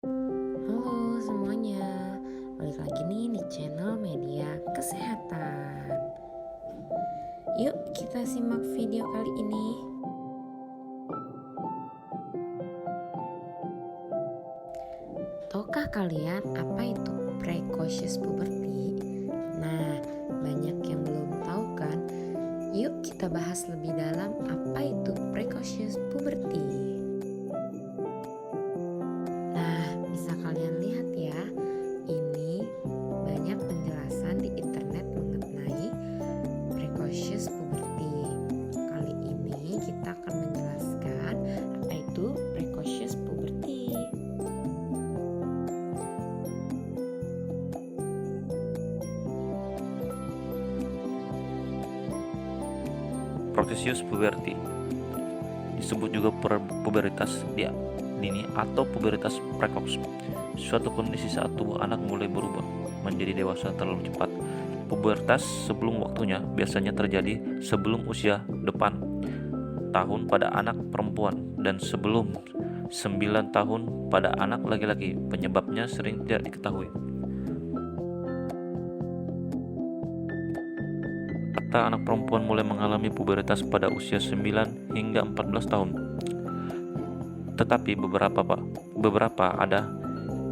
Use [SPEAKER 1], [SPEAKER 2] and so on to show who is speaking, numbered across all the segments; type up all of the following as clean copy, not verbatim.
[SPEAKER 1] Halo semuanya, balik lagi nih di channel Media Kesehatan. Yuk kita simak video kali ini. Tahukah kalian apa itu precocious puberty? Nah, banyak yang belum tahu kan? Yuk kita bahas lebih dalam apa itu precocious puberty. Nah, bisa kalian lihat ya, ini banyak penjelasan di internet mengenai precocious puberty. Kali ini kita akan menjelaskan apa itu precocious puberty.
[SPEAKER 2] Precocious puberty disebut juga pubertas dini atau pubertas precox, suatu kondisi saat tubuh anak mulai berubah menjadi dewasa terlalu cepat. Pubertas sebelum waktunya biasanya terjadi sebelum usia depan tahun pada anak perempuan dan sebelum 9 tahun pada anak laki-laki. Penyebabnya sering tidak diketahui. Rata anak perempuan mulai mengalami pubertas pada usia 9 hingga 14 tahun. Tetapi beberapa ada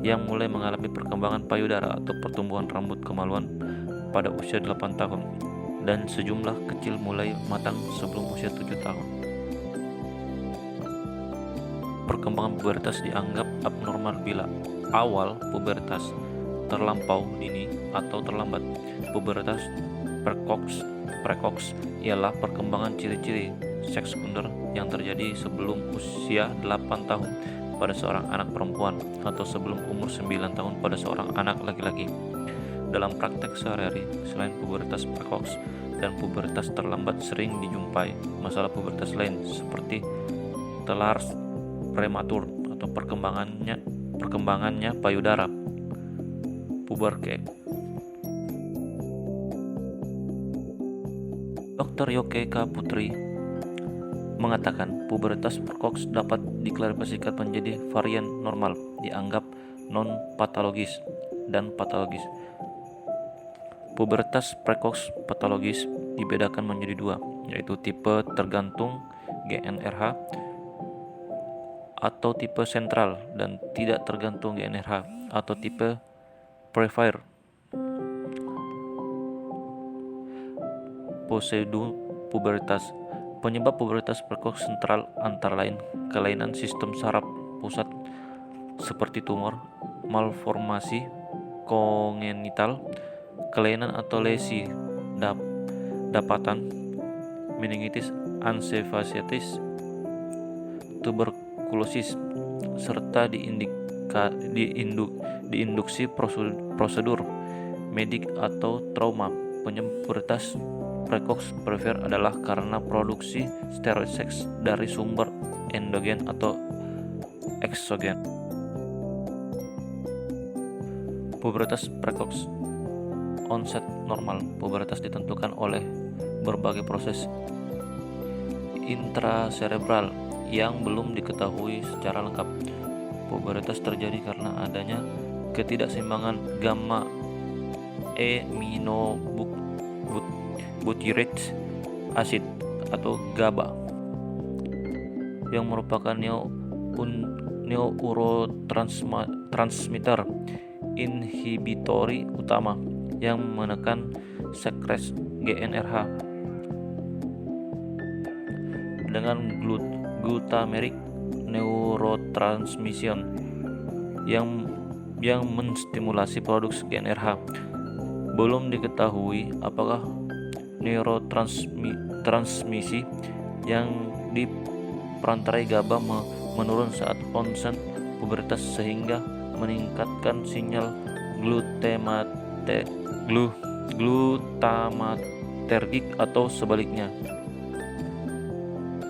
[SPEAKER 2] yang mulai mengalami perkembangan payudara atau pertumbuhan rambut kemaluan pada usia 8 tahun dan sejumlah kecil mulai matang sebelum usia 7 tahun. Perkembangan pubertas dianggap abnormal bila awal pubertas, terlampau dini atau terlambat. Pubertas precox ialah perkembangan ciri-ciri seks sekunder yang terjadi sebelum usia 8 tahun pada seorang anak perempuan atau sebelum umur 9 tahun pada seorang anak laki-laki. Dalam praktek sehari-hari, selain pubertas precox dan pubertas terlambat, sering dijumpai masalah pubertas lain seperti telar prematur atau perkembangannya payudara, puberke. Dr. Yoke K. Putri mengatakan pubertas precox dapat diklasifikasikan menjadi varian normal, dianggap non-patologis dan patologis. Pubertas precox patologis dibedakan menjadi dua, yaitu tipe tergantung GnRH atau tipe sentral dan tidak tergantung GnRH atau tipe prefer. Prosedur pubertas. Penyebab pubertas precox sentral antara lain kelainan sistem saraf pusat seperti tumor, malformasi kongenital, kelainan atau lesi dapatan, meningitis, encephalitis, tuberkulosis, serta diinduksi prosedur medik atau trauma. Penyebab pubertas precox prefer adalah karena produksi steroid seks dari sumber endogen atau eksogen. Pubertas precox onset normal. Pubertas ditentukan oleh berbagai proses intracerebral yang belum diketahui secara lengkap. Pubertas terjadi karena adanya ketidakseimbangan gamma aminobutyric acid atau GABA yang merupakan neurotransmitter inhibitori utama yang menekan sekresi GnRH dengan glutamic neurotransmission yang menstimulasi produksi GnRH. Belum diketahui apakah neurotransmisi yang diperantarai GABA menurun saat onset pubertas sehingga meningkatkan sinyal glutamatergik atau sebaliknya.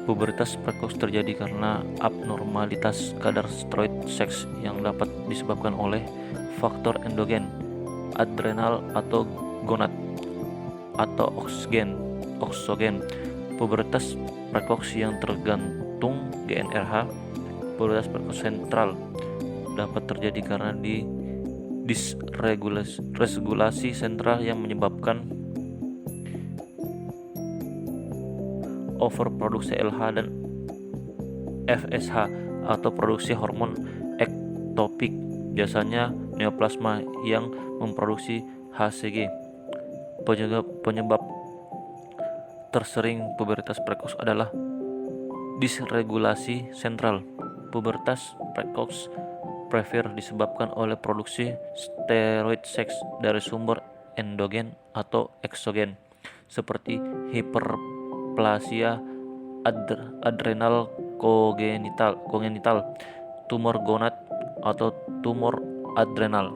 [SPEAKER 2] Pubertas precox terjadi karena abnormalitas kadar steroid seks yang dapat disebabkan oleh faktor endogen, adrenal atau gonad, atau oksogen. Pubertas precox yang tergantung GnRH, pubertas precox sentral, dapat terjadi karena disregulasi sentral yang menyebabkan overproduksi LH dan FSH atau produksi hormon ektopik, biasanya neoplasma yang memproduksi HCG. Penyebab tersering pubertas precox adalah disregulasi sentral. Pubertas precox prefer disebabkan oleh produksi steroid seks dari sumber endogen atau eksogen seperti hiperplasia adrenal kongenital, tumor gonad atau tumor adrenal.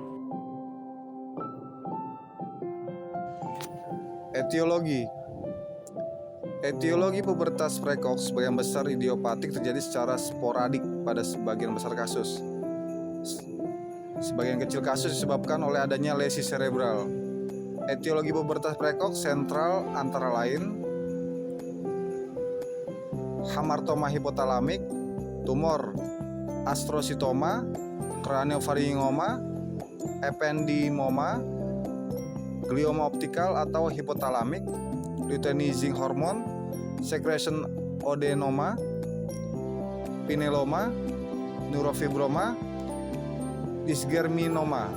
[SPEAKER 3] Etiologi pubertas precox sebagian besar idiopatik terjadi secara sporadik pada sebagian besar kasus. Sebagian kecil kasus disebabkan oleh adanya lesi cerebral. Etiologi pubertas precox sentral antara lain hamartoma hipotalamik, tumor astrositoma, craniofaringoma, ependymoma, glioma optikal atau hipotalamik, luteinizing hormone, secretion adenoma, pineloma, neurofibroma, dysgerminoma,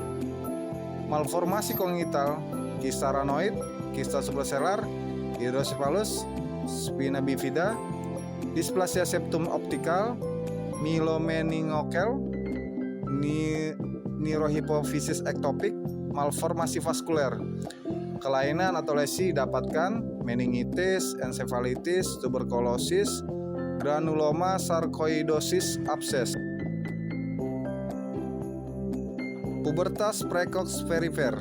[SPEAKER 3] malformasi kongenital, kista ranoid, kista suprasellar, hidrocephalus, spina bifida, displasia septum optikal, myelomeningokal, neurohipofisis ektopik, malformasi vaskuler. Kelainan atau lesi didapatkan meningitis, ensefalitis, tuberkulosis, granuloma, sarkoidosis, abses. Pubertas precox perifer.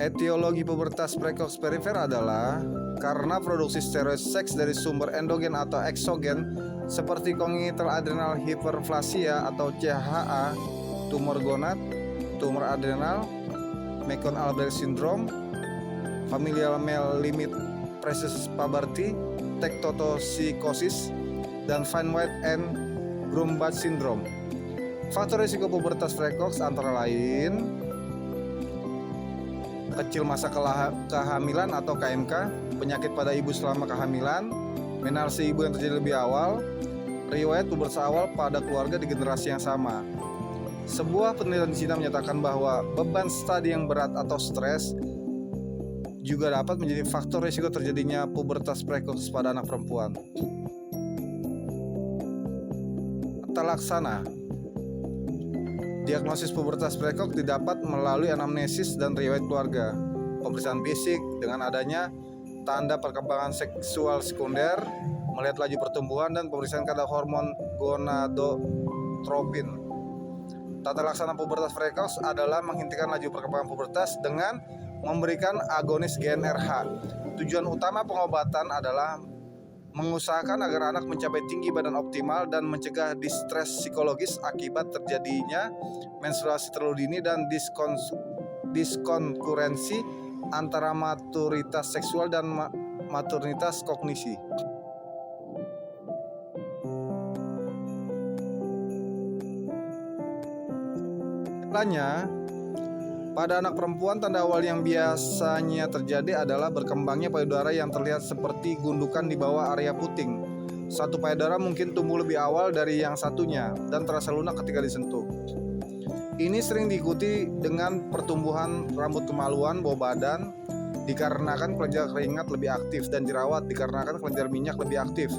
[SPEAKER 3] Etiologi pubertas precox perifer adalah karena produksi steroid seks dari sumber endogen atau eksogen seperti congenital adrenal hyperplasia atau CHA, tumor gonad, tumor adrenal, Meckel-Albrecht syndrome, familial male limit precocious puberty, tektotosikosis, dan Fine White and Grumbach syndrome. Faktor risiko pubertas precox antara lain kecil masa kehamilan atau KMK, penyakit pada ibu selama kehamilan, menarsi ibu yang terjadi lebih awal, riwayat pubertas awal pada keluarga di generasi yang sama. Sebuah penelitian di Cina menyatakan bahwa beban studi yang berat atau stres juga dapat menjadi faktor risiko terjadinya pubertas precox pada anak perempuan. Tata laksana. Diagnosis pubertas precox didapat melalui anamnesis dan riwayat keluarga, pemeriksaan fisik dengan adanya tanda perkembangan seksual sekunder, melihat laju pertumbuhan, dan pemeriksaan kadar hormon gonadotropin. Tata laksana pubertas precox adalah menghentikan laju perkembangan pubertas dengan memberikan agonis GnRH. Tujuan utama pengobatan adalah mengusahakan agar anak mencapai tinggi badan optimal dan mencegah distres psikologis akibat terjadinya menstruasi terlalu dini dan diskonkurensi antara maturitas seksual dan maturitas kognisi. Pada anak perempuan, tanda awal yang biasanya terjadi adalah berkembangnya payudara yang terlihat seperti gundukan di bawah area puting. Satu payudara mungkin tumbuh lebih awal dari yang satunya dan terasa lunak ketika disentuh. Ini sering diikuti dengan pertumbuhan rambut kemaluan, bau badan, dikarenakan kelenjar keringat lebih aktif, dan jerawat dikarenakan kelenjar minyak lebih aktif.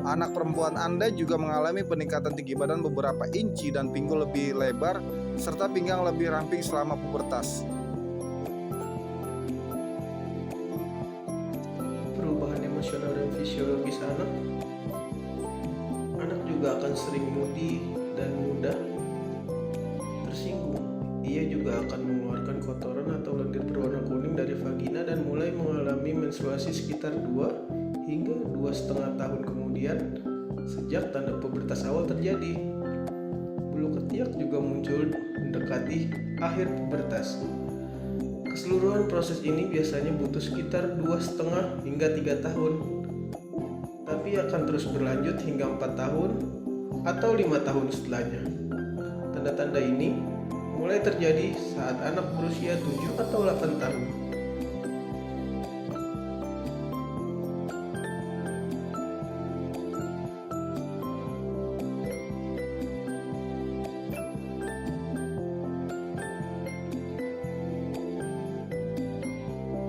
[SPEAKER 3] Anak perempuan Anda juga mengalami peningkatan tinggi badan beberapa inci dan pinggul lebih lebar serta pinggang lebih ramping selama pubertas.
[SPEAKER 4] Perubahan emosional dan fisiologis anak juga akan sering moody dan mudah tersinggung. Ia juga akan mengeluarkan kotoran atau lendir berwarna kuning dari vagina dan mulai mengalami menstruasi sekitar 2 hingga 2,5 tahun kemudian sejak tanda pubertas awal terjadi. Bulu ketiak juga muncul mendekati akhir pubertas. Keseluruhan proses ini biasanya butuh sekitar 2,5 hingga 3 tahun, tapi akan terus berlanjut hingga 4 tahun atau 5 tahun setelahnya. Tanda-tanda ini mulai terjadi saat anak berusia 7 atau 8 tahun.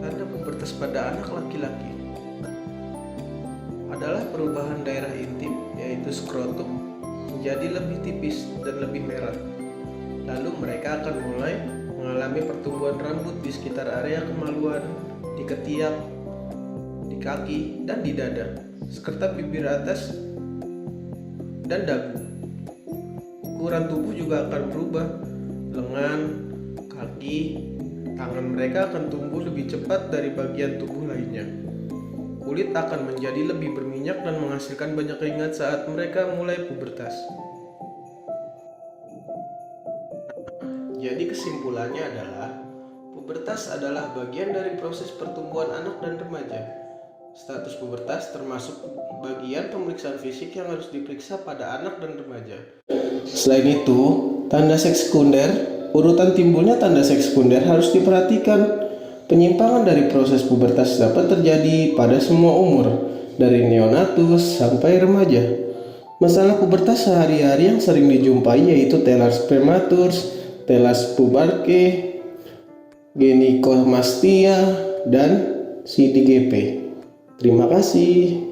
[SPEAKER 4] Tanda pubertas pada anak laki-laki adalah perubahan daerah intim, yaitu skrotum, menjadi lebih tipis dan lebih merah. Lalu mereka akan mulai mengalami pertumbuhan rambut di sekitar area kemaluan, di ketiak, di kaki, dan di dada, serta bibir atas dan dagu. Ukuran tubuh juga akan berubah. Lengan, kaki, tangan mereka akan tumbuh lebih cepat dari bagian tubuh lainnya. Kulit akan menjadi lebih berminyak dan menghasilkan banyak keringat saat mereka mulai pubertas. Jadi kesimpulannya adalah pubertas adalah bagian dari proses pertumbuhan anak dan remaja. Status pubertas termasuk bagian pemeriksaan fisik yang harus diperiksa pada anak dan remaja. Selain itu, tanda seks sekunder, urutan timbulnya tanda seks sekunder harus diperhatikan. Penyimpangan dari proses pubertas dapat terjadi pada semua umur, dari neonatus sampai remaja. Masalah pubertas sehari-hari yang sering dijumpai yaitu telas prematurs, telas puberke, genikomastia, dan CDGP. Terima kasih.